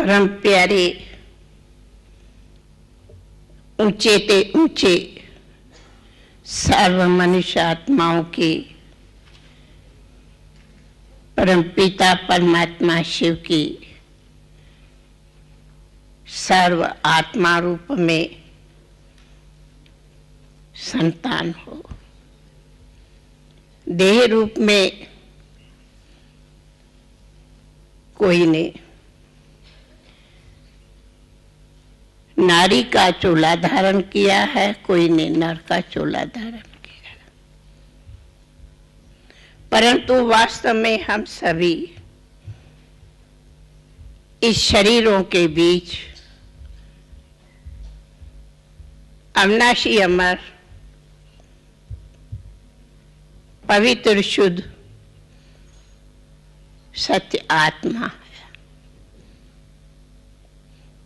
परम प्यारे ऊंचे ते ऊंचे सर्व मनुष्य आत्माओं के परम पिता परमात्मा शिव की सर्व आत्मा रूप में संतान हो। देह रूप में कोई ने नारी का चोला धारण किया है, कोई ने नर का चोला धारण किया है, परंतु वास्तव में हम सभी इस शरीरों के बीच अविनाशी अमर पवित्र शुद्ध सत्य आत्मा है।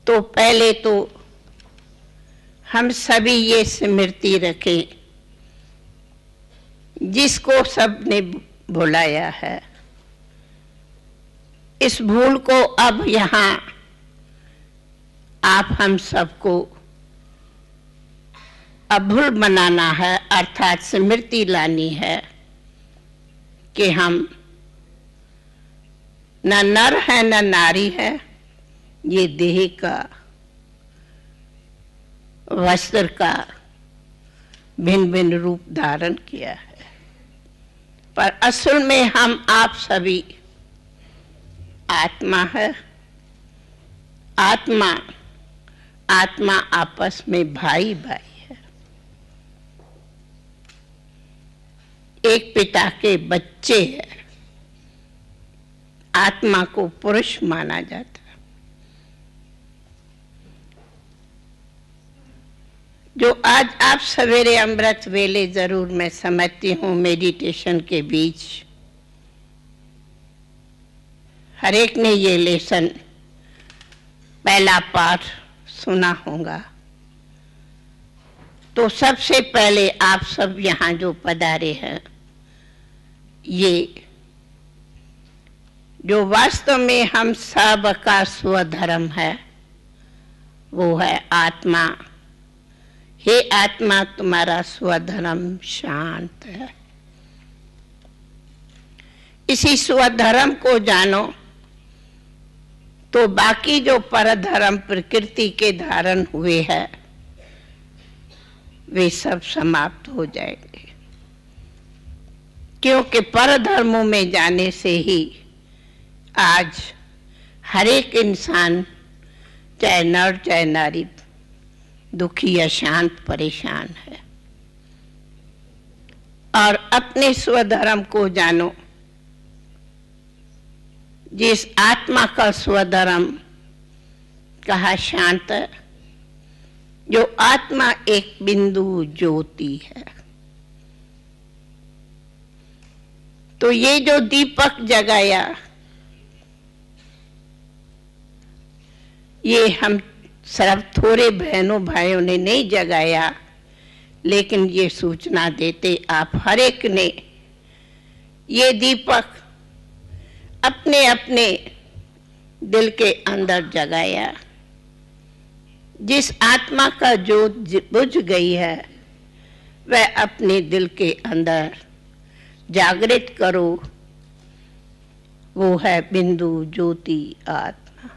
तो पहले तो हम सभी ये स्मृति रखें, जिसको सबने भुलाया है, इस भूल को अब यहाँ आप हम सबको अभूल बनाना है, अर्थात स्मृति लानी है कि हम न नर है न नारी है। ये देह का वस्त्र का भिन्न भिन्न रूप धारण किया है, पर असल में हम आप सभी आत्मा है। आत्मा आत्मा आपस में भाई भाई है, एक पिता के बच्चे हैं। आत्मा को पुरुष माना जाता है। जो आज आप सवेरे अमृत वेले जरूर मैं समझती हूँ, मेडिटेशन के बीच हर एक ने ये लेसन पहला पाठ सुना होगा। तो सबसे पहले आप सब यहाँ जो पधारे हैं, ये जो वास्तव में हम सब का स्वधर्म है, वो है आत्मा। हे आत्मा, तुम्हारा स्वधर्म शांत है। इसी स्वधर्म को जानो तो बाकी जो परधर्म प्रकृति के धारण हुए हैं, वे सब समाप्त हो जाएंगे। क्योंकि परधर्मों में जाने से ही आज हर एक इंसान, चाहे नर चाहे नारी, दुखी अशांत परेशान है। और अपने स्वधर्म को जानो। जिस आत्मा का स्वधर्म कहा शांत, जो आत्मा एक बिंदु ज्योति है। तो ये जो दीपक जगाया, ये हम सब थोड़े बहनों भाइयों ने नहीं जगाया, लेकिन ये सूचना देते आप हर एक ने ये दीपक अपने अपने दिल के अंदर जगाया। जिस आत्मा का ज्योत बुझ गई है, वह अपने दिल के अंदर जागृत करो। वो है बिंदु ज्योति आत्मा।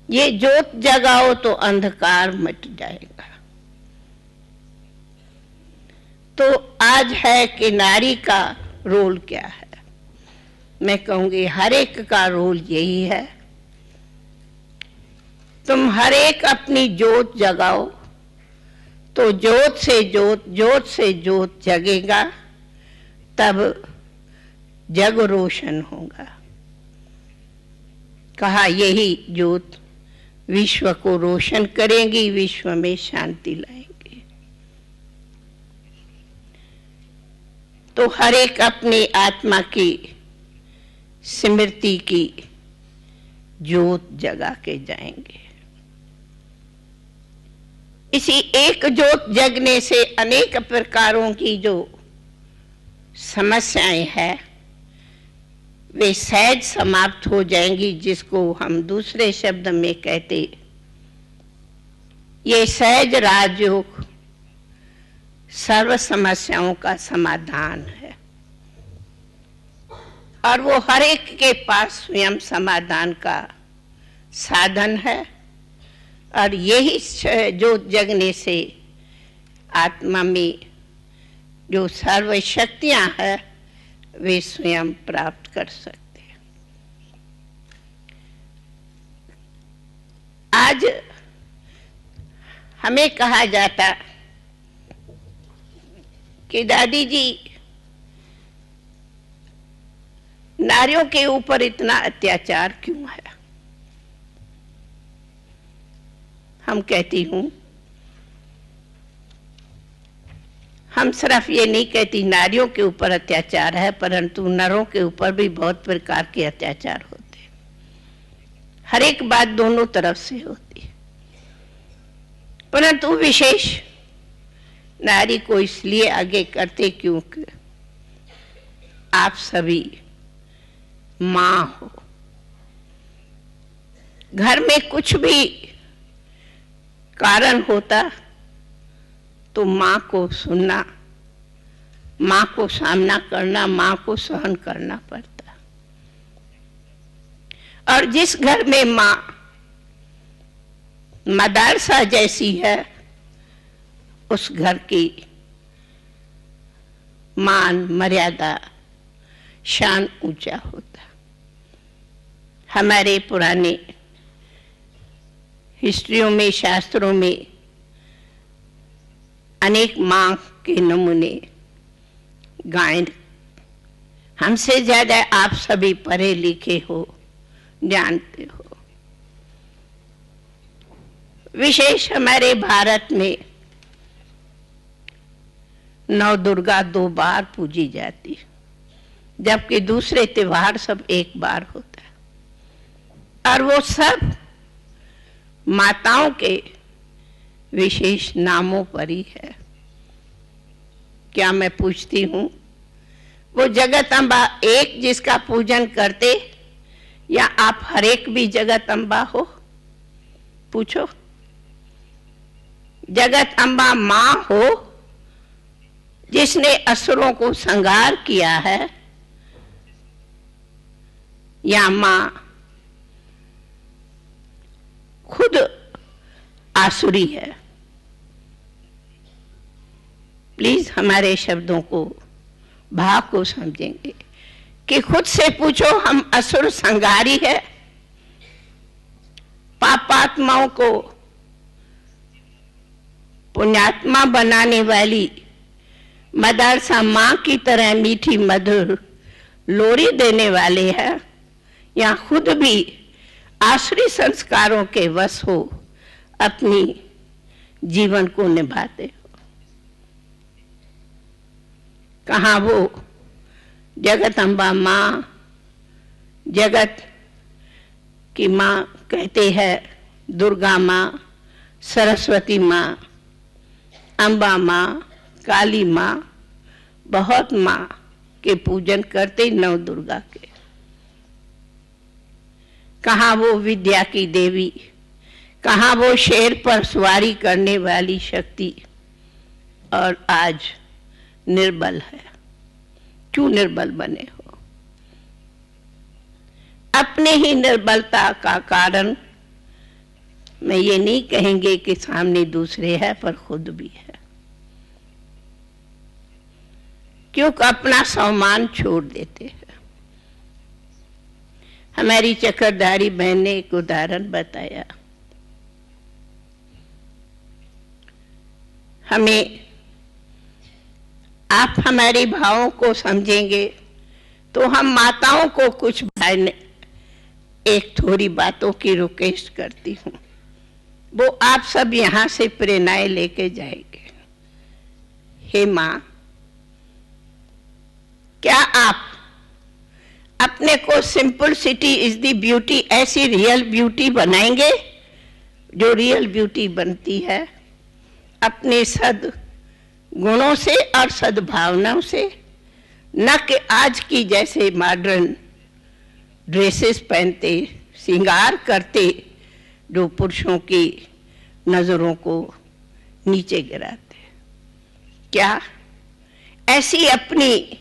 ये ज्योत जगाओ तो अंधकार मिट जाएगा। तो आज है कि नारी का रोल क्या है। मैं कहूंगी हर एक का रोल यही है। तुम हर एक अपनी ज्योत जगाओ तो ज्योत से ज्योत, ज्योत से ज्योत जगेगा, तब जग रोशन होगा। कहा यही ज्योत विश्व को रोशन करेंगी, विश्व में शांति लाएंगे। तो हर एक अपनी आत्मा की स्मृति की ज्योत जगा के जाएंगे। इसी एक ज्योत जगने से अनेक प्रकारों की जो समस्याएं हैं, वे सहज समाप्त हो जाएंगी, जिसको हम दूसरे शब्द में कहते, ये सहज राजयोग सर्व समस्याओं का समाधान है और वो हर एक के पास स्वयं समाधान का साधन है। और यही जो जगने से आत्मा में जो सर्व शक्तियां हैं वे स्वयं प्राप्त कर सकते हैं। आज हमें कहा जाता कि दादी जी नारियों के ऊपर इतना अत्याचार क्यों है। हम कहती हूं, हम सिर्फ ये नहीं कहती नारियों के ऊपर अत्याचार है, परंतु नरों के ऊपर भी बहुत प्रकार के अत्याचार होते हैं। हर एक बात दोनों तरफ से होती है, परंतु विशेष नारी को इसलिए आगे करते क्योंकि आप सभी मां हो। घर में कुछ भी कारण होता तो मां को सुनना, मां को सामना करना, मां को सहन करना पड़ता। और जिस घर में मां मदरसा जैसी है, उस घर की मान मर्यादा शान ऊंचा होता। हमारे पुराने हिस्ट्रियों में, शास्त्रों में अनेक मां के नमूने गायन। हमसे ज्यादा आप सभी पढ़े लिखे हो, जानते हो। विशेष हमारे भारत में नौ दुर्गा 2 बार पूजी जाती, जबकि दूसरे त्योहार सब 1 बार होता है। और वो सब माताओं के विशेष नामों पर ही है। क्या मैं पूछती हूं, वो जगत अम्बा एक जिसका पूजन करते, या आप हर एक भी जगत अम्बा हो? पूछो। जगत अम्बा मां हो जिसने असुरों को संहार किया है, या मां खुद आसुरी है? प्लीज हमारे शब्दों को, भाव को समझेंगे कि खुद से पूछो, हम असुर संहारी है? पापात्माओं को पुण्यात्मा बनाने वाली मदरसा मां की तरह मीठी मधुर लोरी देने वाले हैं, या खुद भी आसुरी संस्कारों के वश हो अपनी जीवन को निभाते हो? कहाँ वो जगत अम्बा मां, जगत की मां कहते हैं, दुर्गा मां, सरस्वती मां, अम्बा मां, काली मां, बहुत मां के पूजन करते नौ दुर्गा के। कहाँ वो विद्या की देवी, कहाँ वो शेर पर सवारी करने वाली शक्ति, और आज निर्बल है। क्यों निर्बल बने हो? अपने ही निर्बलता का कारण मैं ये नहीं कहेंगे कि सामने दूसरे है, पर खुद भी है। क्योंकि अपना सम्मान छोड़ देते हैं। हमारी चक्रधारी बहन ने एक उदाहरण बताया। हमें, आप हमारे भावों को समझेंगे तो हम माताओं को कुछ एक थोड़ी बातों की रिक्वेस्ट करती हूँ, वो आप सब यहाँ से प्रेरणाएं लेके जाएंगे। हे माँ, क्या आप अपने को सिंपलिसिटी इज द ब्यूटी, ऐसी रियल ब्यूटी बनाएंगे जो रियल ब्यूटी बनती है अपने सद गुणों से और सद्भावनाओं से, न कि आज की जैसे मॉडर्न ड्रेसेस पहनते, श्रृंगार करते, जो पुरुषों की नजरों को नीचे गिराते। क्या ऐसी अपनी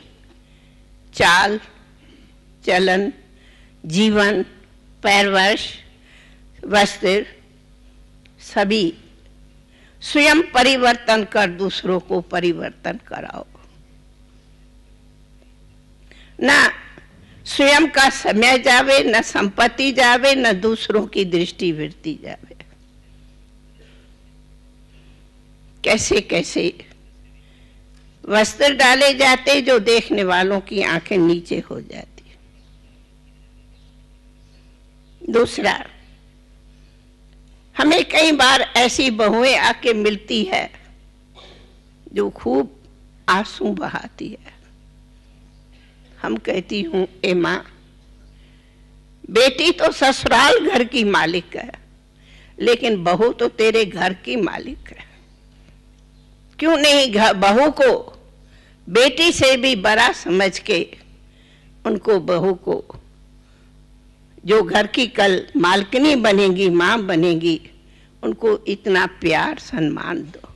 चाल चलन, जीवन, परवरिश, वस्त्र सभी स्वयं परिवर्तन कर दूसरों को परिवर्तन कराओ। ना स्वयं का समय जावे, न संपत्ति जावे, न दूसरों की दृष्टि वृत्ति जावे। कैसे कैसे वस्त्र डाले जाते जो देखने वालों की आंखें नीचे हो जाती। दूसरा, हमें कई बार ऐसी बहुएं आके मिलती है जो खूब आंसू बहाती है। हम कहती हूं, ए मां, बेटी तो ससुराल घर की मालिक है, लेकिन बहू तो तेरे घर की मालिक है। क्यों नहीं बहू को बेटी से भी बड़ा समझ के उनको, बहू को जो घर की कल मालकिनी बनेगी, मां बनेगी, उनको इतना प्यार सम्मान दो।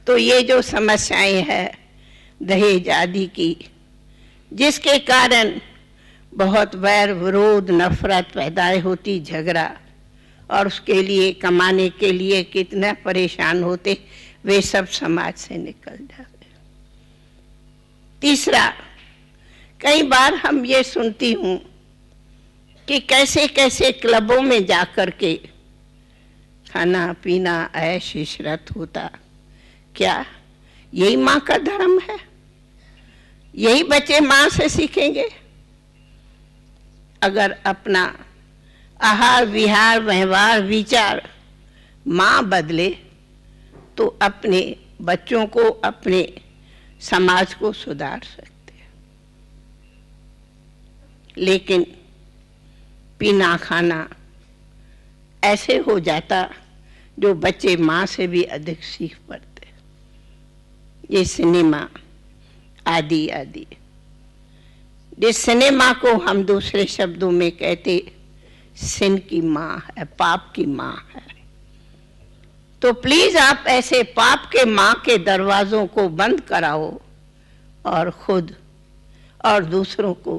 तो ये जो समस्याएं हैं दहेज आदि की, जिसके कारण बहुत वैर विरोध नफरत पैदा होती, झगड़ा, और उसके लिए कमाने के लिए कितना परेशान होते, वे सब समाज से निकल जाते। तीसरा, कई बार हम ये सुनती हूं कि कैसे कैसे क्लबों में जाकर के खाना पीना ऐश इशरत होता। क्या यही माँ का धर्म है? यही बच्चे माँ से सीखेंगे? अगर अपना आहार विहार व्यवहार विचार माँ बदले तो अपने बच्चों को, अपने समाज को सुधार सकते हैं। लेकिन पीना खाना ऐसे हो जाता जो बच्चे माँ से भी अधिक सीख पड़ते। ये सिनेमा आदि आदि, जिस सिनेमा को हम दूसरे शब्दों में कहते सिन की माँ है, पाप की माँ है। तो प्लीज आप ऐसे पाप के माँ के दरवाजों को बंद कराओ और खुद और दूसरों को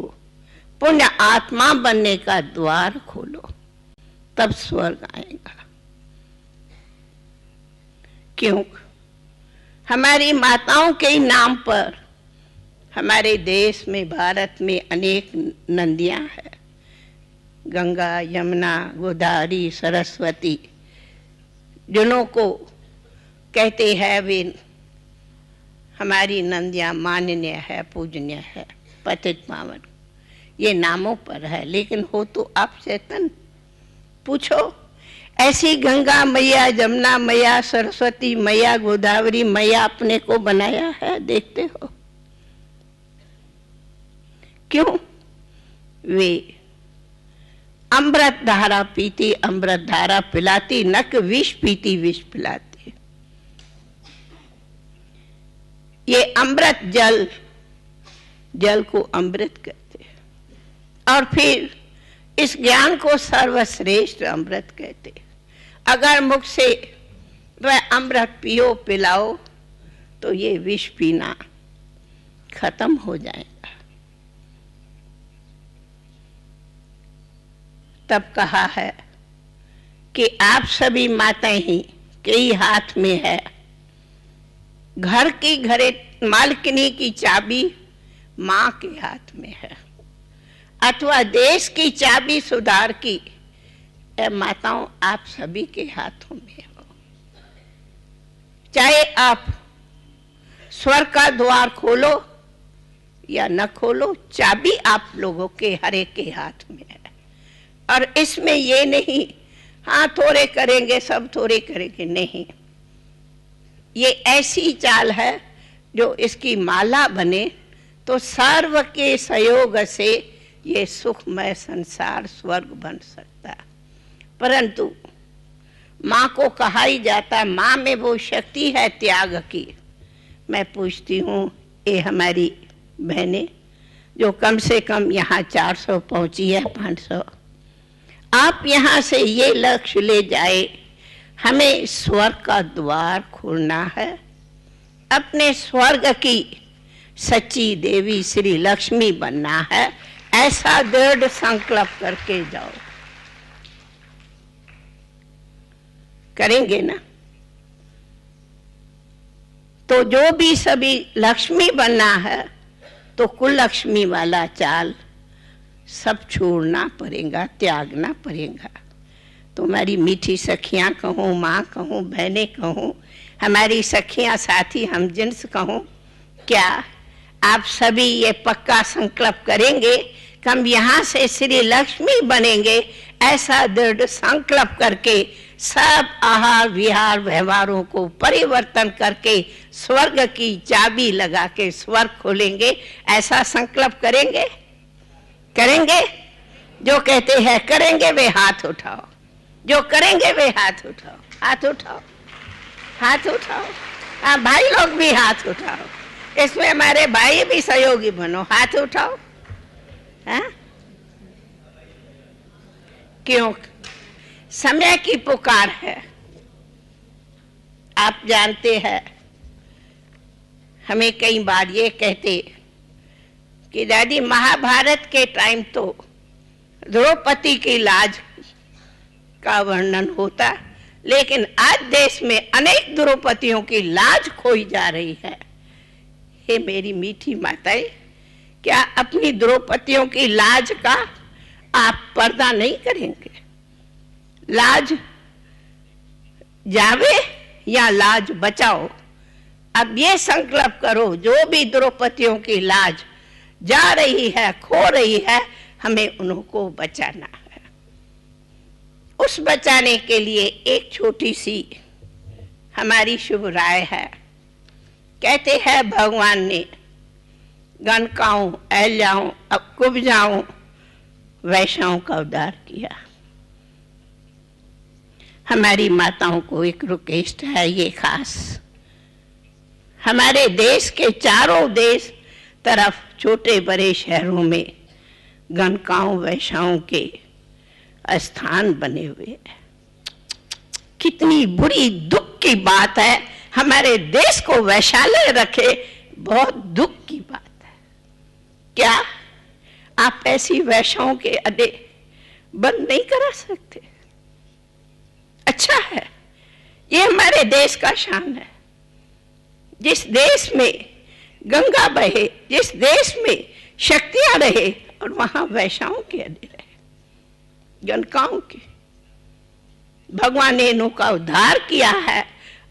पुण्य आत्मा बनने का द्वार खोलो, तब स्वर्ग आएगा। क्यों? हमारी माताओं के नाम पर हमारे देश में, भारत में अनेक नदियां हैं, गंगा, यमुना, गोदावरी, सरस्वती, जिन्हों को कहते हैं वे हमारी नदियां माननीय है, पूजनीय है, पतित पावन, ये नामों पर है। लेकिन हो तो आप चेतन। पूछो, ऐसी गंगा मैया, जमुना मैया, सरस्वती मैया, गोदावरी मैया अपने को बनाया है? देखते हो क्यों? वे अमृत धारा पीती, अमृत धारा पिलाती, नक विष पीती, विष पिलाती। ये अमृत जल, जल को अमृत कहते हैं, और फिर इस ज्ञान को सर्वश्रेष्ठ अमृत कहते। अगर मुख से वह अमृत पियो, पिलाओ, तो ये विष पीना खत्म हो जाएगा। तब कहा है कि आप सभी माताएं ही के ही हाथ में है, घर की घरे मालकिनी की चाबी मां के हाथ में है, अथवा देश की चाबी सुधार की माताओं आप सभी के हाथों में हो। चाहे आप स्वर्ग का द्वार खोलो या न खोलो, चाबी आप लोगों के हर एक के हाथ में है। और इसमें ये नहीं हाँ थोड़े करेंगे सब थोड़े करेंगे, नहीं, ये ऐसी चाल है जो इसकी माला बने तो सर्व के सहयोग से ये सुखमय संसार स्वर्ग बन सकता। परंतु माँ को कहा ही जाता, माँ में वो शक्ति है त्याग की। मैं पूछती हूँ, ये हमारी बहनें जो कम से कम यहाँ 400 पहुंची है, 500। आप यहाँ से ये लक्ष्य ले जाए, हमें स्वर्ग का द्वार खोलना है, अपने स्वर्ग की सच्ची देवी श्री लक्ष्मी बनना है। ऐसा दृढ़ संकल्प करके जाओ। करेंगे ना? तो जो भी सभी लक्ष्मी बनना है तो कुल लक्ष्मी वाला चाल सब छोड़ना पड़ेगा, त्यागना पड़ेगा। तो हमारी मीठी सखियां कहूँ, माँ कहूँ, बहनें कहूँ, हमारी सखियां, साथी, हम जिन्स कहूँ, क्या आप सभी ये पक्का संकल्प करेंगे कि हम यहाँ से श्री लक्ष्मी बनेंगे? ऐसा दृढ़ संकल्प करके सब आहार विहार व्यवहारों को परिवर्तन करके स्वर्ग की चाबी लगा के स्वर्ग खोलेंगे। ऐसा संकल्प करेंगे? करेंगे? जो कहते हैं करेंगे वे हाथ उठाओ। जो करेंगे वे हाथ उठाओ। हाथ उठाओ, हाथ उठाओ। हाँ, भाई लोग भी हाथ उठाओ। इसमें हमारे भाई भी सहयोगी बनो। हाथ उठाओ। हाँ? क्यों? समय की पुकार है। आप जानते हैं, हमें कई बार ये कहते कि दादी महाभारत के टाइम तो द्रौपदी की लाज का वर्णन होता, लेकिन आज देश में अनेक द्रौपदियों की लाज खोई जा रही है। हे मेरी मीठी माताएं, क्या अपनी द्रौपदियों की लाज का आप पर्दा नहीं करेंगे? लाज जावे या लाज बचाओ। अब ये संकल्प करो, जो भी द्रौपदियों की लाज जा रही है, खो रही है, हमें उनको बचाना है। उस बचाने के लिए एक छोटी सी हमारी शुभ राय है। कहते हैं भगवान ने गणकाओं, अहल्याओं, कुब्जाओं, वैश्याओं का उद्धार किया। हमारी माताओं को एक रिक्वेस्ट है, ये खास हमारे देश के चारों देश तरफ छोटे बड़े शहरों में गणकाओं, वैश्याओं के स्थान बने हुए हैं। कितनी बुरी दुख की बात है, हमारे देश को वैश्यालय रखे, बहुत दुख की बात है। क्या आप ऐसी वैश्याओं के अड्डे बंद नहीं करा सकते? अच्छा है, ये हमारे देश का शान है। जिस देश में गंगा बहे, जिस देश में शक्तियां रहे, और वहां वैश्याओं के अड्डे रहे, गणकाओं के। भगवान ने इनका उद्धार किया है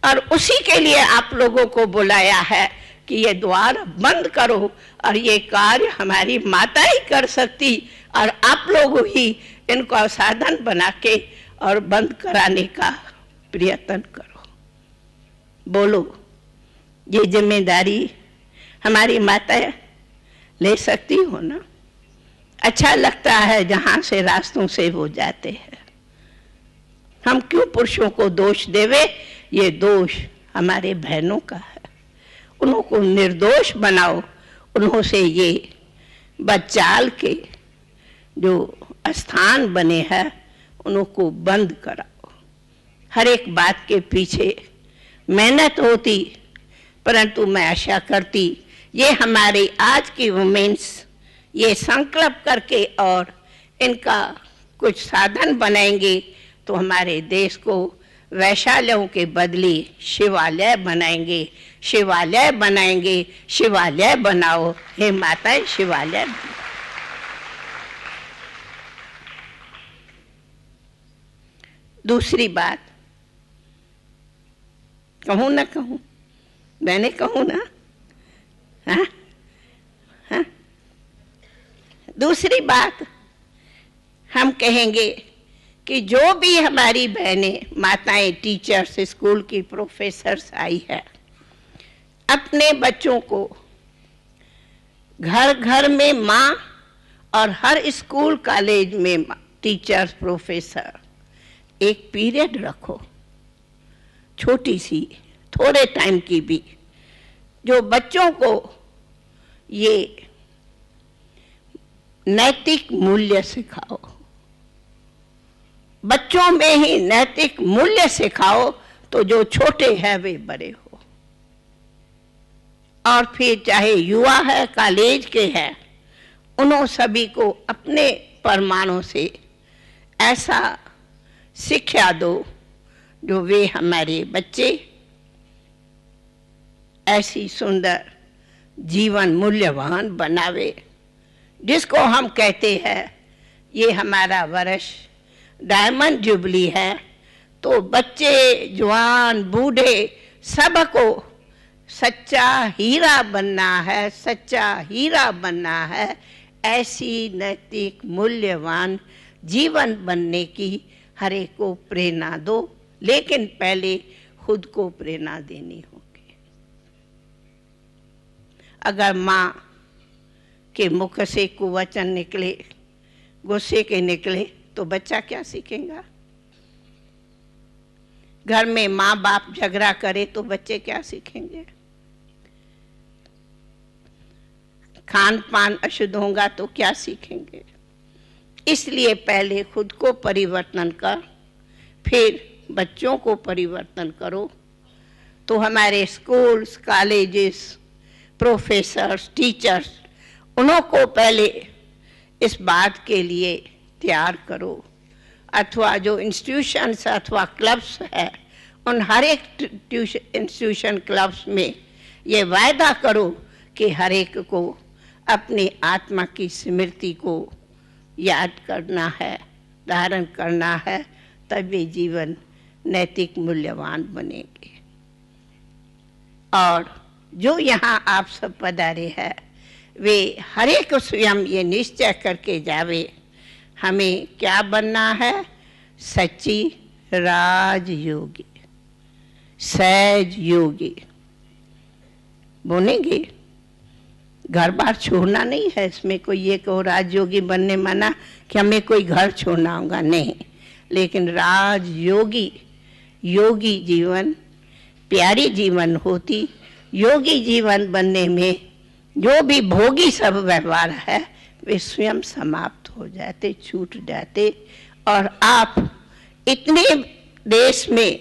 और उसी के लिए आप लोगों को बुलाया है कि ये द्वार बंद करो, और ये कार्य हमारी माता ही कर सकती, और आप लोग ही इनको साधन बना के और बंद कराने का प्रयत्न करो। बोलो, ये जिम्मेदारी हमारी माता ले सकती हो ना? अच्छा लगता है जहां से रास्तों से वो जाते हैं। हम क्यों पुरुषों को दोष देवे? ये दोष हमारे बहनों का है। उनको निर्दोष बनाओ, उन्हों से ये बचाल के जो स्थान बने हैं उनको बंद कराओ। हर एक बात के पीछे मेहनत होती, परंतु मैं आशा करती ये हमारी आज की वुमेन्स ये संकल्प करके और इनका कुछ साधन बनाएंगे तो हमारे देश को वैश्यालयों के बदले शिवालय बनाएंगे। शिवालय बनाएंगे, शिवालय बनाओ। हे माताएं, शिवालय बनाओ। दूसरी बात कहूँ ना कहूँ? मैंने कहूँ ना? हाँ हाँ। दूसरी बात हम कहेंगे कि जो भी हमारी बहनें, माताएं, टीचर्स, स्कूल की प्रोफेसर्स आई है, अपने बच्चों को घर घर में माँ और हर स्कूल कॉलेज में टीचर्स, प्रोफेसर एक पीरियड रखो, छोटी सी, थोड़े टाइम की भी, जो बच्चों को ये नैतिक मूल्य सिखाओ, बच्चों में ही नैतिक मूल्य सिखाओ तो जो छोटे हैं वे बड़े हो। और फिर चाहे युवा है, कॉलेज के हैं, उन्हों सभी को अपने परमाणु से ऐसा शिक्षा दो जो वे हमारे बच्चे ऐसी सुंदर जीवन मूल्यवान बनावे, जिसको हम कहते हैं ये हमारा वर्ष डायमंड जुबली है। तो बच्चे, जवान, बूढ़े सबको सच्चा हीरा बनना है, सच्चा हीरा बनना है। ऐसी नैतिक मूल्यवान जीवन बनने की हर एक को प्रेरणा दो, लेकिन पहले खुद को प्रेरणा देनी होगी। अगर माँ के मुख से कुवचन निकले, गुस्से के निकले, तो बच्चा क्या सीखेगा? घर में माँ बाप झगड़ा करे तो बच्चे क्या सीखेंगे? खान पान अशुद्ध होगा तो क्या सीखेंगे? इसलिए पहले खुद को परिवर्तन कर, फिर बच्चों को परिवर्तन करो। तो हमारे स्कूल्स, कॉलेजेस, प्रोफेसर्स, टीचर्स, उन्हों को पहले इस बात के लिए तैयार करो, अथवा जो इंस्टीट्यूशंस अथवा क्लब्स है, उन हर एक इंस्टीट्यूशन क्लब्स में ये वायदा करो कि हर एक को अपनी आत्मा की स्मृति को याद करना है, धारण करना है, तभी जीवन नैतिक मूल्यवान बनेंगे। और जो यहाँ आप सब पधारे हैं, वे हर एक स्वयं ये निश्चय करके जावे, हमें क्या बनना है? सच्ची राजयोगी, सहज योगी बनेंगे। घर बार छोड़ना नहीं है, इसमें कोई ये कहो राजयोगी बनने माना कि हमें कोई घर छोड़ना होगा, नहीं। लेकिन राजयोगी, योगी जीवन, प्यारी जीवन होती। योगी जीवन बनने में जो भी भोगी सब व्यवहार है वे स्वयं समाप्त हो जाते, छूट जाते, और आप इतने देश में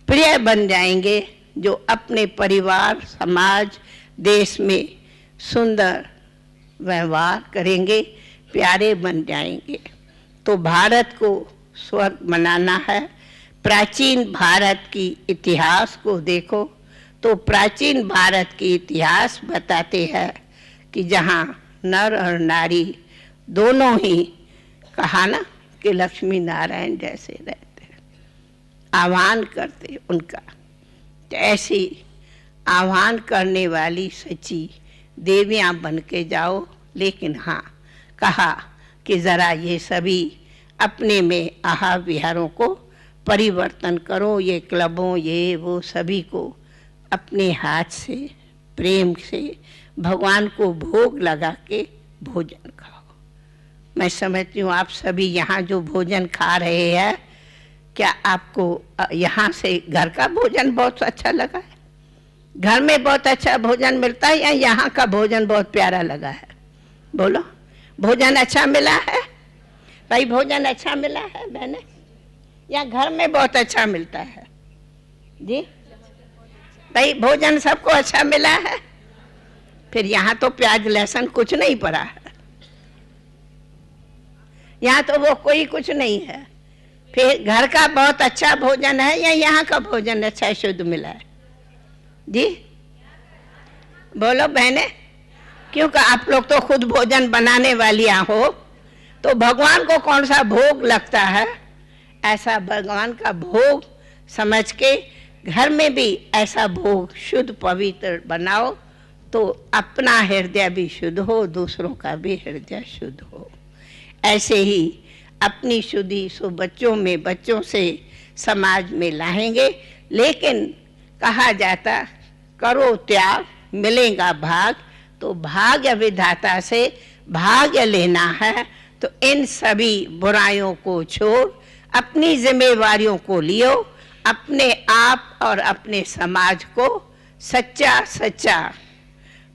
प्रिय बन जाएंगे जो अपने परिवार, समाज, देश में सुंदर व्यवहार करेंगे, प्यारे बन जाएंगे। तो भारत को स्वर्ग बनाना है। प्राचीन भारत की इतिहास को देखो तो प्राचीन भारत की इतिहास बताते हैं कि जहाँ नर और नारी दोनों ही, कहा ना कि लक्ष्मी नारायण जैसे रहते, आह्वान करते उनका, तो ऐसी आह्वान करने वाली सच्ची देवियां बन के जाओ। लेकिन हाँ, कहा कि ज़रा ये सभी अपने में आहा विहारों को परिवर्तन करो, ये क्लबों, ये वो सभी को अपने हाथ से प्रेम से भगवान को भोग लगा के भोजन खाओ। मैं समझती हूँ आप सभी यहाँ जो भोजन खा रहे हैं, क्या आपको यहाँ से घर का भोजन बहुत अच्छा लगा है? घर में बहुत अच्छा भोजन मिलता है या यहाँ का भोजन बहुत प्यारा लगा है? बोलो, भोजन अच्छा मिला है भाई? भोजन अच्छा मिला है बहने? या घर में बहुत अच्छा मिलता है जी भाई? भोजन सबको अच्छा मिला है? फिर यहाँ तो प्याज लहसुन कुछ नहीं पड़ा है, यहाँ तो वो कोई कुछ नहीं है। फिर घर का बहुत अच्छा भोजन है या यहाँ का भोजन अच्छा शुद्ध मिला है जी? बोलो बहने, क्योंकि आप लोग तो खुद भोजन बनाने वालियां हो, तो भगवान को कौन सा भोग लगता है, ऐसा भगवान का भोग समझ के घर में भी ऐसा भोग शुद्ध पवित्र बनाओ, तो अपना हृदय भी शुद्ध हो, दूसरों का भी हृदय शुद्ध हो। ऐसे ही अपनी शुद्धि सो बच्चों में, बच्चों से समाज में लाएंगे। लेकिन कहा जाता करो त्याग मिलेगा भाग, तो भाग्य विधाता से भाग्य लेना है। तो इन सभी बुराइयों को छोड़ अपनी जिम्मेवारियों को लियो, अपने आप और अपने समाज को सच्चा सच्चा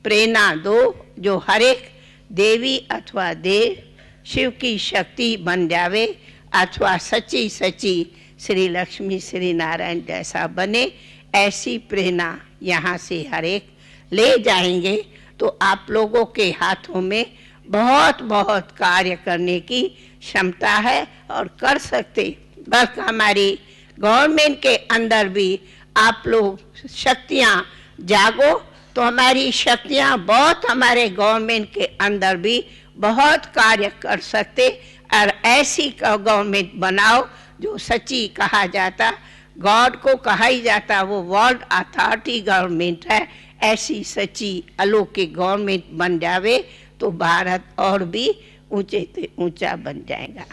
प्रेरणा दो, जो हर एक देवी अथवा देव शिव की शक्ति बन जावे अथवा सच्ची सच्ची श्री लक्ष्मी श्री नारायण जैसा बने, ऐसी प्रेरणा यहाँ से हर एक ले जाएंगे तो आप लोगों के हाथों में बहुत बहुत कार्य करने की क्षमता है और कर सकते। बस हमारी गवर्नमेंट के अंदर भी आप लोग शक्तियाँ जागो तो हमारी शक्तियाँ बहुत हमारे गवर्नमेंट के अंदर भी बहुत कार्य कर सकते। और ऐसी गवर्नमेंट बनाओ जो सच्ची कहा जाता, गॉड को कहा ही जाता, वो वर्ल्ड अथॉरिटी गवर्नमेंट है। ऐसी सच्ची अलौकिक गवर्नमेंट बन जावे तो भारत और भी ऊंचे से ऊंचा बन जाएगा।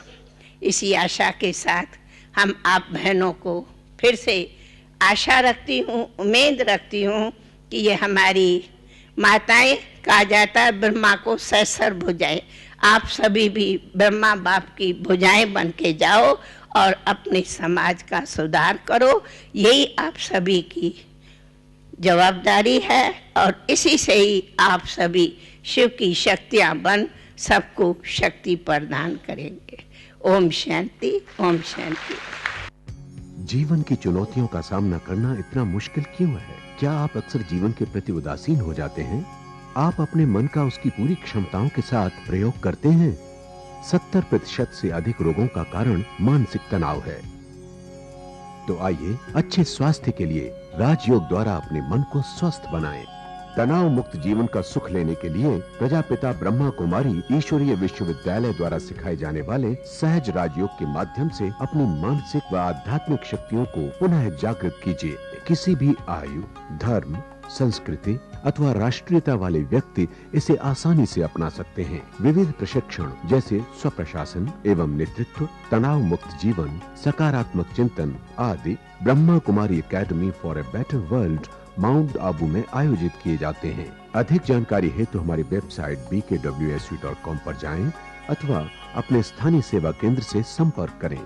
इसी आशा के साथ हम आप बहनों को फिर से आशा रखती हूँ, उम्मीद रखती हूँ कि ये हमारी माताएं, कहा जाता है ब्रह्मा को सहस्र भुजाएं, आप सभी भी ब्रह्मा बाप की भुजाएं बन के जाओ और अपने समाज का सुधार करो। यही आप सभी की जवाबदारी है और इसी से ही आप सभी शिव की शक्तियां बन सबको शक्ति प्रदान करेंगे। ओम शांति, ओम शांति। जीवन की चुनौतियों का सामना करना इतना मुश्किल क्यों है? क्या आप अक्सर जीवन के प्रति उदासीन हो जाते हैं? आप अपने मन का उसकी पूरी क्षमताओं के साथ प्रयोग करते हैं? 70% से अधिक रोगों का कारण मानसिक तनाव है। तो आइए अच्छे स्वास्थ्य के लिए राजयोग द्वारा अपने मन को स्वस्थ बनाएं। तनाव मुक्त जीवन का सुख लेने के लिए प्रजापिता ब्रह्मा कुमारी ईश्वरीय विश्वविद्यालय द्वारा सिखाए जाने वाले सहज राजयोग के माध्यम से अपनी मानसिक व आध्यात्मिक शक्तियों को पुनः जागृत कीजिए। किसी भी आयु, धर्म, संस्कृति अथवा राष्ट्रीयता वाले व्यक्ति इसे आसानी से अपना सकते हैं। विविध प्रशिक्षण जैसे स्वप्रशासन एवं नेतृत्व, तनाव मुक्त जीवन, सकारात्मक चिंतन आदि Brahma Kumari academy for a better world Mount Abu में आयोजित किए जाते हैं। अधिक जानकारी हेतु हमारी वेबसाइट bkwsu.com पर जाएं अथवा अपने स्थानीय सेवा केंद्र से संपर्क करें।